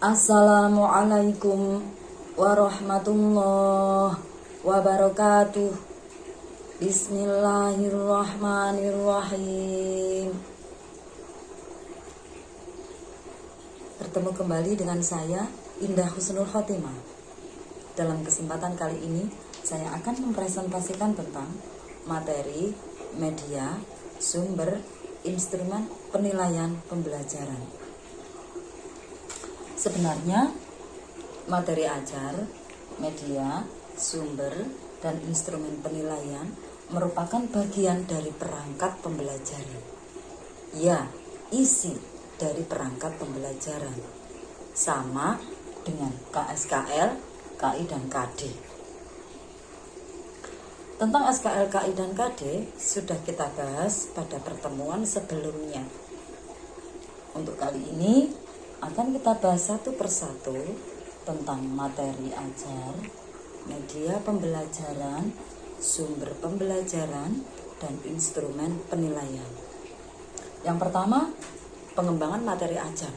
Assalamualaikum warahmatullahi wabarakatuh. Bismillahirrahmanirrahim. Bertemu kembali dengan saya, Indah Husnul Khotimah. Dalam kesempatan kali ini, saya akan mempresentasikan tentang materi, media, sumber, instrumen penilaian pembelajaran. Sebenarnya, materi ajar, media, sumber, dan instrumen penilaian merupakan bagian dari perangkat pembelajaran. Ya, isi dari perangkat pembelajaran. Sama dengan KSKL, KI, dan KD. Tentang SKL, KI, dan KD sudah kita bahas pada pertemuan sebelumnya. Untuk kali ini akan kita bahas satu persatu tentang materi ajar, media pembelajaran, sumber pembelajaran, dan instrumen penilaian. Yang pertama, pengembangan materi ajar.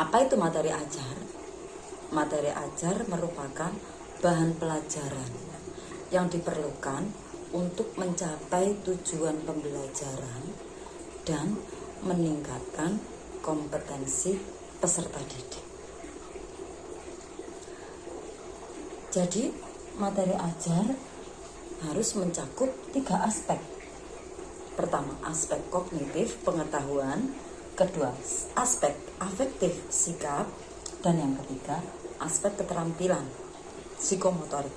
Apa itu materi ajar? Materi ajar merupakan bahan pelajaran yang diperlukan untuk mencapai tujuan pembelajaran dan meningkatkan kompetensi peserta didik. Jadi, materi ajar harus mencakup 3 aspek. Pertama, aspek kognitif pengetahuan, kedua, aspek afektif sikap, dan yang ketiga, aspek keterampilan psikomotorik.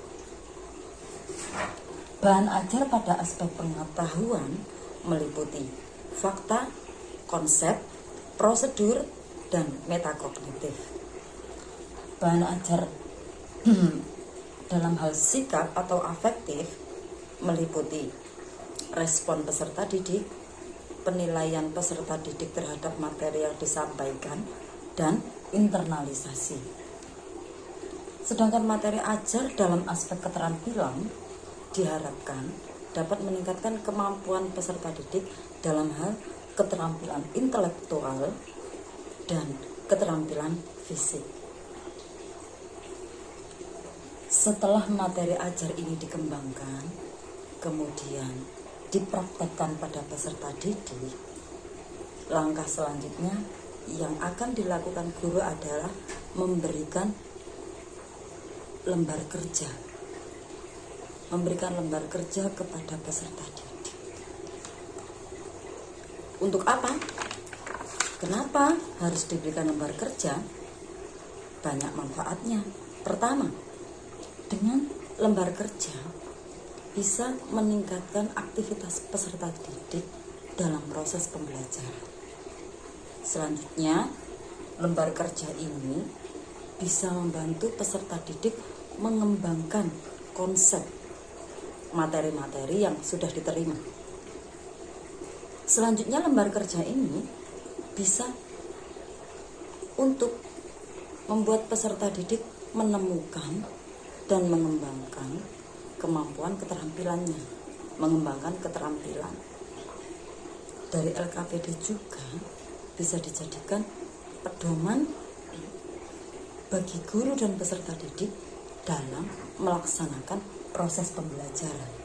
Bahan ajar pada aspek pengetahuan meliputi fakta, konsep, prosedur, dan metakognitif. Bahan ajar dalam hal sikap atau afektif meliputi respon peserta didik, penilaian peserta didik terhadap materi yang disampaikan, dan internalisasi. Sedangkan materi ajar dalam aspek keterampilan diharapkan dapat meningkatkan kemampuan peserta didik dalam hal keterampilan intelektual dan keterampilan fisik. Setelah materi ajar ini dikembangkan, kemudian dipraktekkan pada peserta didik, langkah selanjutnya yang akan dilakukan guru adalah memberikan lembar kerja. Memberikan lembar kerja kepada peserta didik. Untuk apa? Kenapa harus diberikan lembar kerja? Banyak manfaatnya. Pertama, dengan lembar kerja bisa meningkatkan aktivitas peserta didik dalam proses pembelajaran. Selanjutnya, lembar kerja ini bisa membantu peserta didik mengembangkan konsep materi-materi yang sudah diterima. Selanjutnya, lembar kerja ini bisa untuk membuat peserta didik menemukan dan mengembangkan kemampuan keterampilannya, mengembangkan keterampilan. Dari LKPD juga bisa dijadikan pedoman bagi guru dan peserta didik dalam melaksanakan proses pembelajaran.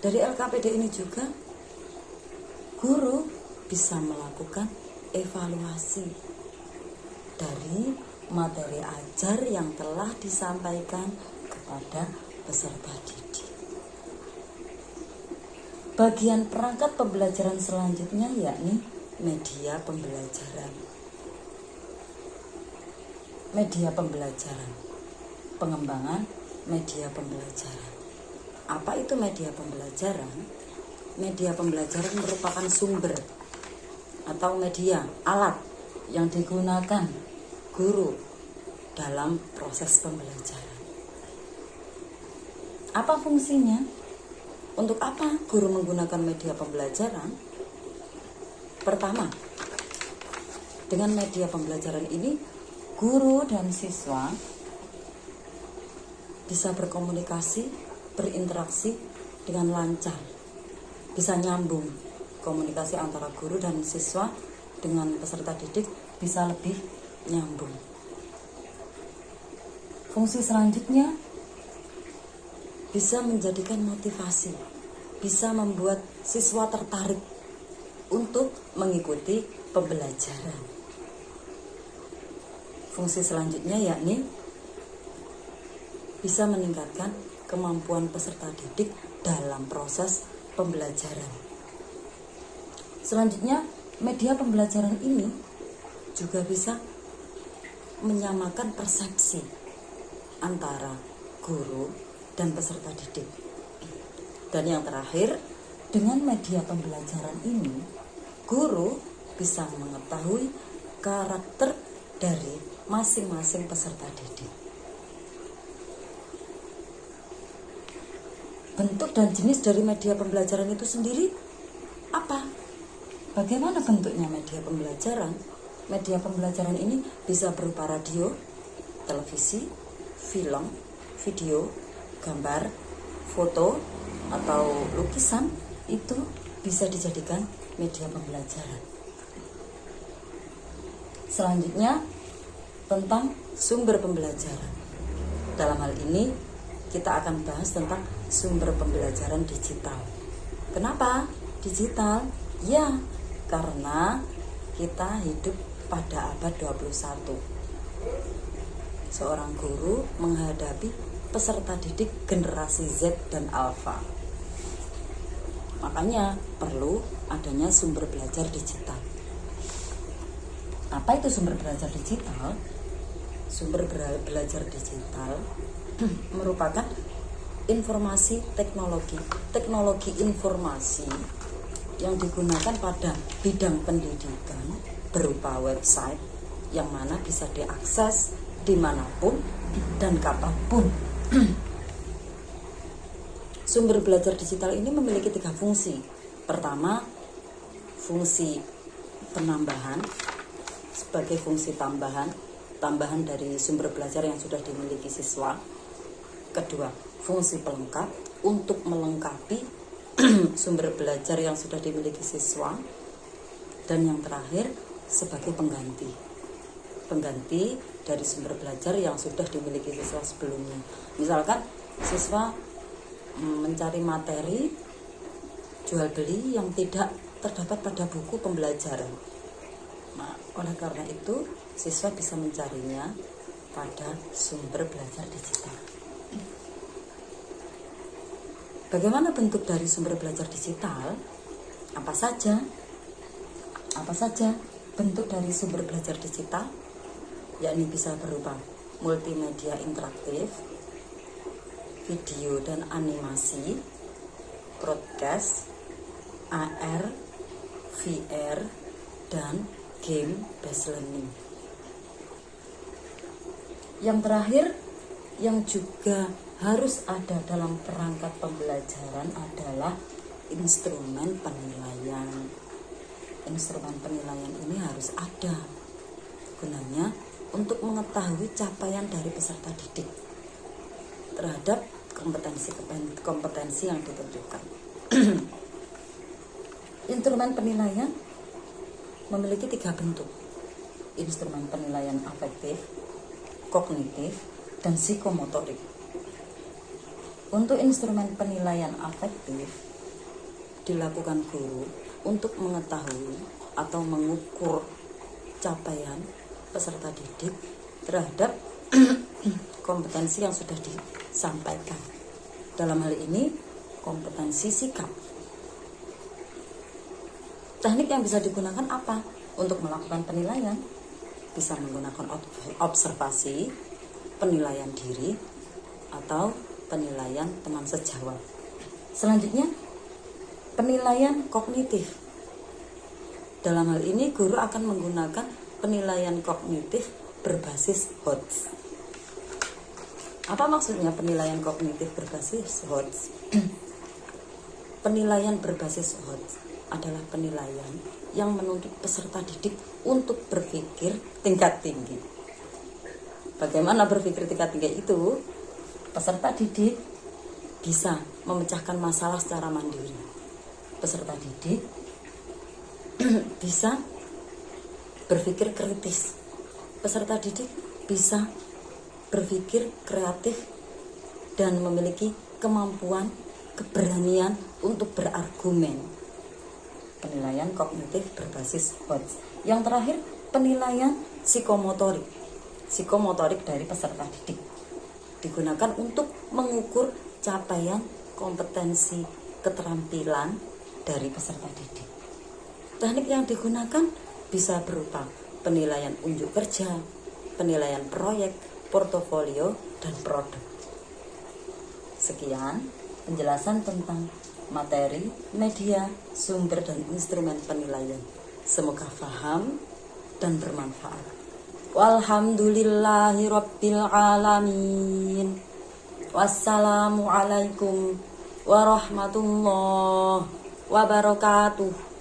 Dari LKPD ini juga guru bisa melakukan evaluasi dari materi ajar yang telah disampaikan kepada peserta didik. Bagian perangkat pembelajaran selanjutnya yakni media pembelajaran. Media pembelajaran, pengembangan media pembelajaran. Apa itu media pembelajaran? Media pembelajaran merupakan sumber atau media, alat yang digunakan guru dalam proses pembelajaran. Apa fungsinya? Untuk apa guru menggunakan media pembelajaran? Pertama, dengan media pembelajaran ini, guru dan siswa bisa berkomunikasi, berinteraksi dengan lancar, bisa nyambung komunikasi antara guru dan siswa dengan peserta didik bisa lebih nyambung. Fungsi selanjutnya bisa menjadikan motivasi, bisa membuat siswa tertarik untuk mengikuti pembelajaran. Fungsi selanjutnya yakni bisa meningkatkan kemampuan peserta didik dalam proses pembelajaran. Selanjutnya, media pembelajaran ini juga bisa menyamakan persepsi antara guru dan peserta didik. Dan yang terakhir, dengan media pembelajaran ini, guru bisa mengetahui karakter dari masing-masing peserta didik. Bentuk dan jenis dari media pembelajaran itu sendiri apa? Bagaimana bentuknya media pembelajaran? Media pembelajaran ini bisa berupa radio, televisi, film, video, gambar, foto, atau lukisan. Itu bisa dijadikan media pembelajaran. Selanjutnya, tentang sumber pembelajaran. Dalam hal ini, kita akan bahas tentang sumber pembelajaran digital. Kenapa digital? Ya, karena kita hidup pada abad 21. Seorang guru menghadapi peserta didik generasi Z dan Alpha. Makanya perlu adanya sumber belajar digital. Apa itu sumber belajar digital? Sumber belajar digital merupakan informasi teknologi informasi yang digunakan pada bidang pendidikan berupa website yang mana bisa diakses dimanapun dan kapanpun. Sumber belajar digital ini memiliki 3 fungsi. Pertama, fungsi penambahan sebagai fungsi tambahan dari sumber belajar yang sudah dimiliki siswa. Kedua, fungsi pelengkap untuk melengkapi sumber belajar yang sudah dimiliki siswa. Dan yang terakhir, sebagai pengganti dari sumber belajar yang sudah dimiliki siswa sebelumnya. Misalkan siswa mencari materi jual beli yang tidak terdapat pada buku pembelajaran. Nah, oleh karena itu siswa bisa mencarinya pada sumber belajar digital. Bagaimana bentuk dari sumber belajar digital? Apa saja bentuk dari sumber belajar digital? Yakni bisa berupa multimedia interaktif, video dan animasi, broadcast, AR, VR, dan game based learning. Yang terakhir, yang juga harus ada dalam perangkat pembelajaran adalah instrumen penilaian. Instrumen penilaian ini harus ada gunanya untuk mengetahui capaian dari peserta didik terhadap kompetensi yang ditentukan. Instrumen penilaian memiliki 3 bentuk. Instrumen penilaian afektif, kognitif, dan psikomotorik. Untuk instrumen penilaian afektif dilakukan guru untuk mengetahui atau mengukur capaian peserta didik terhadap kompetensi yang sudah disampaikan. Dalam hal ini, kompetensi sikap. Teknik yang bisa digunakan apa untuk melakukan penilaian? Bisa menggunakan observasi, penilaian diri, atau penilaian teman sejawat. Selanjutnya, penilaian kognitif. Dalam hal ini, guru akan menggunakan penilaian kognitif berbasis HOTS. Apa maksudnya penilaian kognitif berbasis HOTS? Penilaian berbasis HOTS adalah penilaian yang menuntut peserta didik untuk berpikir tingkat tinggi. Bagaimana berpikir tingkat tinggi itu? Peserta didik bisa memecahkan masalah secara mandiri. Peserta didik bisa berpikir kritis. Peserta didik bisa berpikir kreatif dan memiliki kemampuan, keberanian untuk berargumen. Penilaian kognitif berbasis odds. Yang terakhir, penilaian psikomotorik. Psikomotorik dari peserta didik digunakan untuk mengukur capaian kompetensi keterampilan dari peserta didik. Teknik yang digunakan bisa berupa penilaian unjuk kerja, penilaian proyek, portofolio, dan produk. Sekian penjelasan tentang materi, media, sumber, dan instrumen penilaian. Semoga paham dan bermanfaat. Walhamdulillahirabbil alamin. Wassalamualaikum warahmatullahi wabarakatuh.